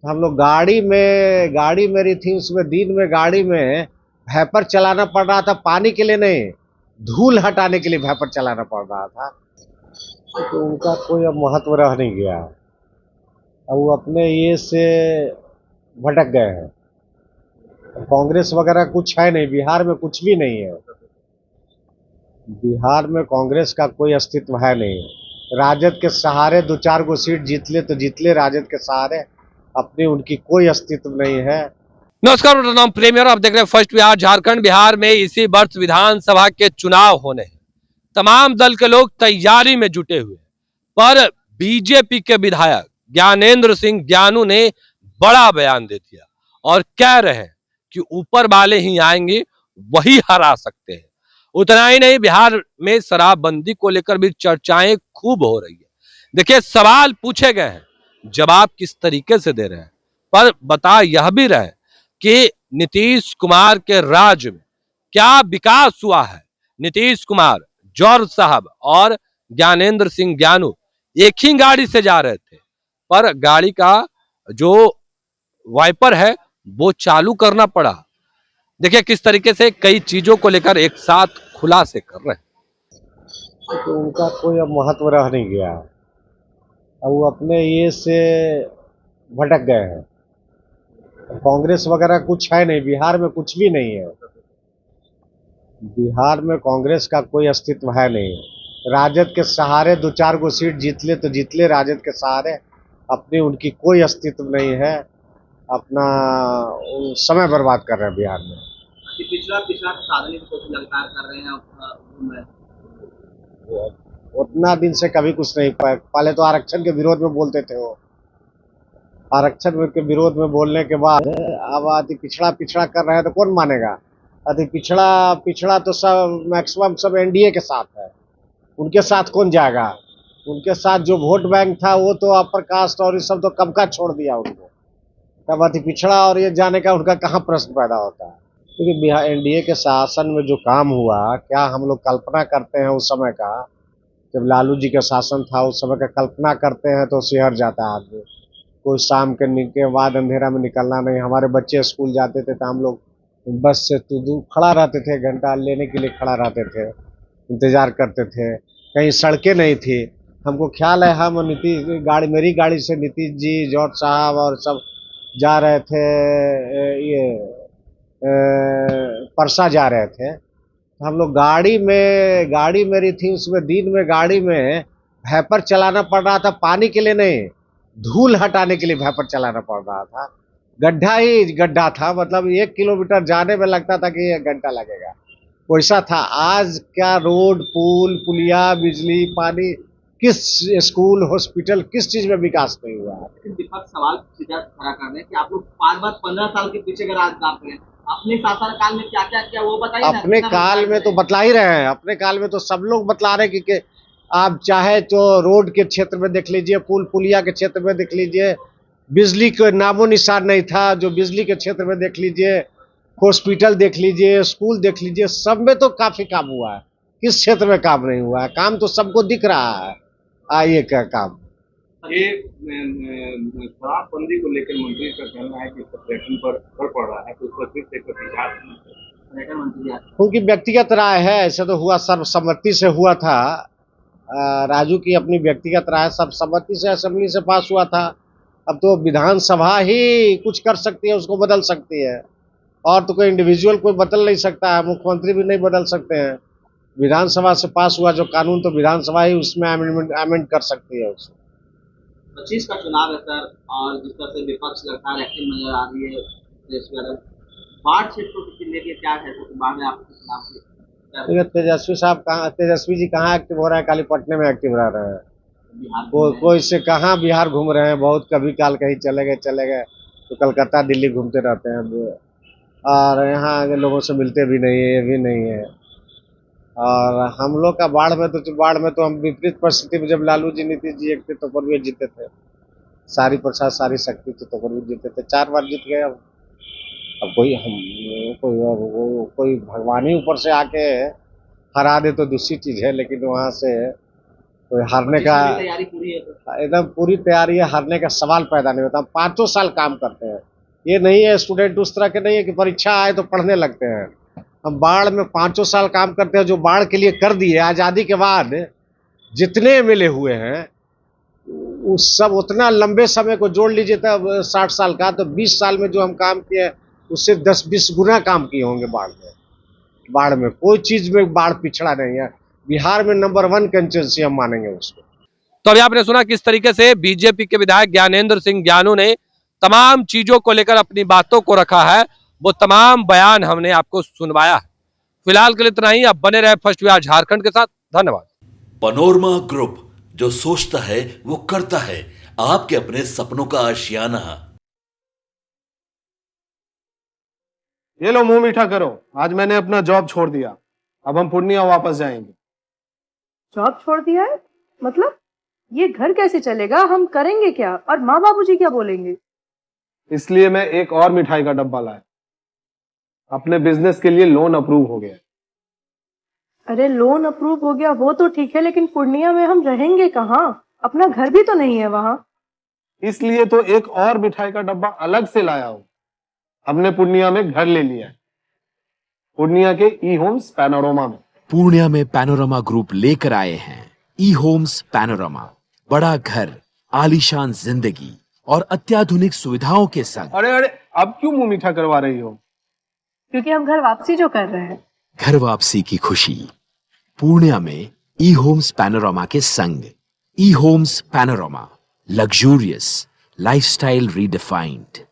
हम लोग गाड़ी मेरी थी, उसमें दिन में गाड़ी में वैपर चलाना पड़ रहा था, पानी के लिए नहीं, धूल हटाने के लिए वैपर चलाना पड़ रहा था। तो उनका कोई अब महत्व रह नहीं गया। अब वो अपने ये से भटक गए हैं। कांग्रेस वगैरह कुछ है नहीं, बिहार में कुछ भी नहीं है। बिहार में कांग्रेस का कोई अस्तित्व है नहीं। राजद के सहारे दो चार गो सीट जीत ले तो जीत ले, राजद के सहारे अपनी उनकी कोई अस्तित्व नहीं है। नमस्कार, मेरा नाम प्रेमी और आप देख रहे हैं फर्स्ट बिहार झारखंड। बिहार में इसी वर्ष विधानसभा के चुनाव होने हैं। तमाम दल के लोग तैयारी में जुटे हुए हैं, पर बीजेपी के विधायक ज्ञानेंद्र सिंह ज्ञानू ने बड़ा बयान दे दिया और कह रहे हैं कि ऊपर वाले ही आएंगे, वही हरा सकते हैं। उतना ही नहीं, बिहार में शराबबंदी को लेकर भी चर्चाएं खूब हो रही है। देखिए, सवाल पूछे गए हैं, जवाब किस तरीके से दे रहे हैं, पर बता यह भी रहे कि नीतीश कुमार के राज्य में क्या विकास हुआ है। नीतीश कुमार, जॉर्ज साहब और ज्ञानेंद्र सिंह ज्ञानू एक ही गाड़ी से जा रहे थे, पर गाड़ी का जो वाइपर है वो चालू करना पड़ा। देखिए किस तरीके से कई चीजों को लेकर एक साथ खुलासे कर रहे हैं। तो उनका कोई अब महत्व रह नहीं गया। अब वो अपने ये से भटक गए हैं। कांग्रेस वगैरह कुछ है नहीं, बिहार में कुछ भी नहीं है। बिहार में कांग्रेस का कोई अस्तित्व है नहीं। राजद के सहारे दो चार गो सीट जीत ले तो जीत ले, राजद के सहारे अपनी उनकी कोई अस्तित्व नहीं है। अपना समय बर्बाद कर रहे हैं बिहार में। पिछड़ा पिछड़ा साधने की कोशिश लगातार कर रहे हैं, घूम रहे हैं। उतना दिन से कभी कुछ नहीं, पहले तो आरक्षण के विरोध में बोलते थे वो। आरक्षण के विरोध में बोलने के बाद अब अति पिछड़ा पिछड़ा कर रहे हैं तो कौन मानेगा। अति पिछड़ा पिछड़ा तो सब मैक्सिमम सब एनडीए के साथ है, उनके साथ कौन जाएगा। उनके साथ जो वोट बैंक था वो तो अपर कास्ट और ये सब तो कब का छोड़ दिया उनको। तब अति पिछड़ा और ये जाने का उनका कहाँ प्रश्न पैदा होता है। क्योंकि बिहार एनडीए के शासन में जो काम हुआ, क्या हम लोग कल्पना करते हैं उस समय का। जब लालू जी का शासन था उस समय का कल्पना करते हैं तो सिहर जाता है आदमी। कोई शाम के बाद अंधेरा में निकलना नहीं। हमारे बच्चे स्कूल जाते थे तो हम लोग बस से तो दूर खड़ा रहते थे, घंटा लेने के लिए खड़ा रहते थे, इंतजार करते थे। कहीं सड़कें नहीं थी। हमको ख्याल है हम मेरी गाड़ी से नीतीश जी, जॉर्ज साहब और सब जा रहे थे, ये परसा जा रहे थे। हम लोग गाड़ी मेरी थी, उसमें दिन में गाड़ी में वैपर चलाना पड़ रहा था, पानी के लिए नहीं, धूल हटाने के लिए वैपर चलाना पड़ रहा था। गड्ढा ही गड्ढा था, मतलब 1 किलोमीटर जाने में लगता था कि 1 घंटा लगेगा, वैसा था। आज क्या रोड, पुल, पुलिया, बिजली, पानी, किस स्कूल, हॉस्पिटल, किस चीज में विकास नहीं हुआ है। लेकिन विपक्ष सवाल सीधा खड़ा कर रहे हैं कि आप लोग बार 15 साल के पीछे अगर आज बात करें, अपने शासन काल में क्या क्या किया वो बताइए। अपने काल में तो बतला ही रहे हैं, अपने काल में तो सब लोग बतला रहे हैं कि आप चाहे तो रोड के क्षेत्र में देख लीजिए, पुल पुलिया के क्षेत्र में देख लीजिए, बिजली के नामो निशान नहीं था, जो बिजली के क्षेत्र में देख लीजिए, हॉस्पिटल देख लीजिए, स्कूल देख लीजिए, सब में तो काफी काम हुआ है। किस क्षेत्र में काम नहीं हुआ है? काम तो सबको दिख रहा है। आइए क्या काम। ये शराबबंदी को लेकर मंत्री का कहना है कि पर्यटन पर असर पड़ रहा है, तो उस पर फिर से पर्यटन मंत्री उनकी व्यक्तिगत राय है। ऐसे तो हुआ सर्वसम्मति से हुआ था। राजू की अपनी व्यक्तिगत राय सर्वसम्मति से असेंबली से पास हुआ था। अब तो विधानसभा ही कुछ कर सकती है, उसको बदल सकती है, और तो कोई इंडिविजुअल कोई बदल नहीं सकता है, मुख्यमंत्री भी नहीं बदल सकते हैं। विधानसभा से पास हुआ जो कानून, तो विधानसभा ही उसमें अमेंड कर सकती है उसको। 25 का चुनाव है सर, और जिस तरह से विपक्ष लगातार एक्टिव नजर आ रही है, बाढ़ क्षेत्रों के लेके क्या है तो बाढ़ में आपके चुनाव तेजस्वी जी कहाँ एक्टिव हो रहे हैं? खाली पटने में एक्टिव रह रहे हैं। कोई से कहाँ बिहार घूम रहे हैं, बहुत कभी काल कहीं चले गए तो कलकत्ता दिल्ली घूमते रहते हैं, और यहाँ के लोगों से मिलते भी नहीं है, ये भी नहीं है। और हम लोग का बाढ़ में तो हम विपरीत परिस्थिति में, जब लालू जी नीतीश जी एक थे तो पर भी जीते थे, सारी प्रसाद सारी शक्ति थी तो पर भी जीते थे, 4 बार जीत गए। अब कोई भगवान ही ऊपर से आके हरा दे तो दूसरी चीज है, लेकिन वहां से तो हारने का तैयारी पूरी है तो एकदम पूरी तैयारी है, हारने का सवाल पैदा नहीं होता। हम 5 साल काम करते हैं, ये नहीं है स्टूडेंट उस तरह के नहीं है कि परीक्षा आए तो पढ़ने लगते हैं। हम बाढ़ में 5 साल काम करते हैं, जो बाढ़ के लिए कर दिए आज़ादी के बाद जितने मिले हुए हैं उस सब उतना लंबे समय को जोड़ लीजिए तब 60 साल का, तो 20 साल में जो हम काम किए उससे 10-20 गुना काम किए होंगे। बाढ़ में कोई चीज में बाढ़ पिछड़ा नहीं है। बिहार में नंबर 1 कंस्टिट्यूंसी हम मानेंगे उसको। तो अभी आपने सुना किस तरीके से बीजेपी के विधायक ज्ञानेंद्र सिंह ज्ञानू ने तमाम चीजों को लेकर अपनी बातों को रखा है, वो तमाम बयान हमने आपको सुनवाया है। फिलहाल के लिए इतना ही। आप बने रहे फर्स्ट बिहार झारखंड के साथ। धन्यवाद। पनोरमा ग्रुप, जो सोचता है वो करता है। आपके अपने सपनों का आशियाना। ये लो मुंह मीठा करो, आज मैंने अपना जॉब छोड़ दिया, अब हम पूर्णिया वापस जाएंगे। जॉब छोड़ दिया है? मतलब ये घर कैसे चलेगा? हम करेंगे क्या? और माँ बाबूजी क्या बोलेंगे? इसलिए मैं एक और मिठाई का डब्बा लाया। अपने बिजनेस के लिए लोन अप्रूव हो गया। अरे लोन अप्रूव हो गया वो तो ठीक है, लेकिन पूर्णिया में हम रहेंगे कहाँ? अपना घर भी तो नहीं है वहाँ। इसलिए तो एक और मिठाई का डब्बा अलग से लाया हूँ। हमने पूर्णिया में घर ले लिया है, पूर्णिया के ई होम्स पैनोरमा में। पूर्णिया में पैनोरमा ग्रुप लेकर आए हैं ई होम्स पैनोरमा। बड़ा घर, आलीशान जिंदगी और अत्याधुनिक सुविधाओं के संग। अरे अब क्यों मुंह मीठा करवा रही हो? क्योंकि हम घर वापसी जो कर रहे हैं। घर वापसी की खुशी पूर्णिया में ई होम्स पैनोरमा के संग। ई Homes Panorama, luxurious lifestyle redefined.